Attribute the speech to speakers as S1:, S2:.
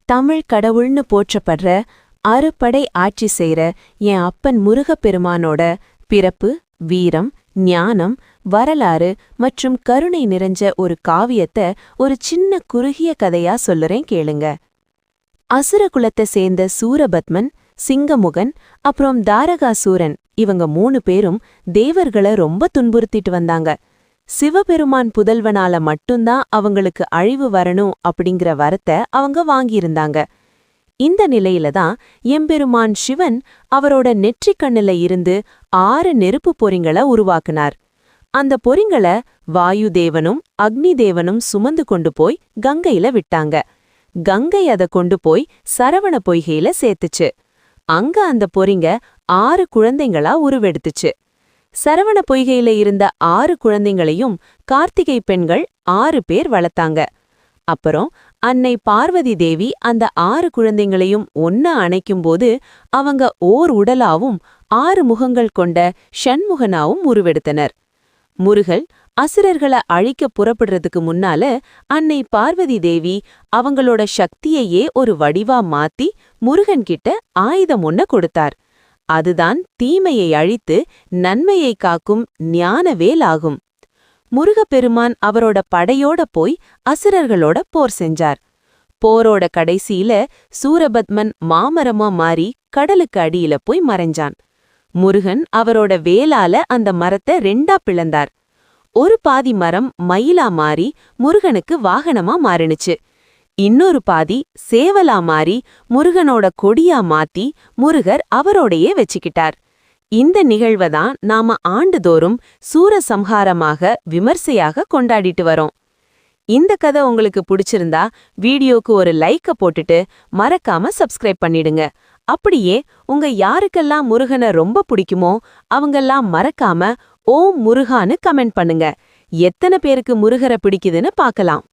S1: தமிழ் கடவுள்னு போற்றப்படுற அறுபடை ஆட்சி செய்ற என் அப்பன் முருகப்பெருமானோட பிறப்பு, வீரம், ஞானம், வரலாறு மற்றும் கருணை நிறைஞ்ச ஒரு காவியத்தை ஒரு சின்ன குறுகிய கதையா சொல்லுறேன் கேளுங்க. அசுர குலத்தை சேர்ந்த சூரபத்மன், சிங்கமுகன் அப்புறம் தாரகாசூரன் இவங்க 3 பேரும் தேவர்களை ரொம்ப துன்புறுத்திட்டு வந்தாங்க. சிவபெருமான் புதல்வனால மட்டும்தான் அவங்களுக்கு அழிவு வரணும் அப்படிங்கிற வரத்தை அவங்க வாங்கியிருந்தாங்க. இந்த நிலையில தான் எம்பெருமான் சிவன் அவரோட நெற்றிக் கண்ணுல இருந்து 6 நெருப்பு பொறிங்களை உருவாக்குனார். அந்த பொறிங்களை வாயு தேவனும் அக்னி தேவனும் சுமந்து கொண்டு போய் கங்கையில விட்டாங்க. கங்கை அதை கொண்டு போய் சரவண பொய்கையில சேர்த்துச்சு. அங்க அந்த பொறிங்க 6 குழந்தைங்களா உருவெடுத்துச்சு. சரவண பொய்கையில இருந்த 6 குழந்தைங்களையும் கார்த்திகை பெண்கள் 6 பேர் வளர்த்தாங்க. அப்புறம் அன்னை பார்வதி தேவி அந்த 6 குழந்தைங்களையும் ஒன்னா அணைக்கும்போது அவங்க ஓர் உடலாவும் 6 முகங்கள் கொண்ட ஷண்முகனாவும் உருவெடுத்தனர். முருகல் அசுரர்களை அழிக்க புறப்படுறதுக்கு முன்னால அன்னை பார்வதி தேவி அவங்களோட சக்தியையே ஒரு வடிவா மாத்தி முருகன்கிட்ட ஆயுதம் ஒன்ன கொடுத்தார். அதுதான் தீமையை அழித்து நன்மையை காக்கும் ஞானவேல் ஆகும். முருகப்பெருமான் அவரோட படையோட போய் அசுரர்களோட போர் செஞ்சார். போரோட கடைசியில சூரபத்மன் மாமரமா மாறி கடலுக்கு அடியில போய் மறைஞ்சான். முருகன் அவரோட வேலால அந்த மரத்தை 2ஆ பிளந்தார். ஒரு பாதி மரம் மயிலா மாறி முருகனுக்கு வாகனமா மாறினுச்சு. இன்னொரு பாதி சேவலா மாறி முருகனோட கொடியா மாத்தி முருகர் அவரோடையே வச்சுக்கிட்டார். இந்த நிகழ்வைதான் நாம ஆண்டுதோறும் சூரசம்ஹாரமாக விமர்சையாக கொண்டாடிட்டு வரோம். இந்த கதை உங்களுக்கு பிடிச்சிருந்தா வீடியோக்கு ஒரு லைக்க போட்டுட்டு மறக்காம சப்ஸ்கிரைப் பண்ணிடுங்க. அப்படியே உங்க யாருக்கெல்லாம் முருகனை ரொம்ப பிடிக்குமோ அவங்கெல்லாம் மறக்காம ஓம் முருகான்னு கமெண்ட் பண்ணுங்க. எத்தனை பேருக்கு முருகரை பிடிக்குதுன்னு பார்க்கலாம்.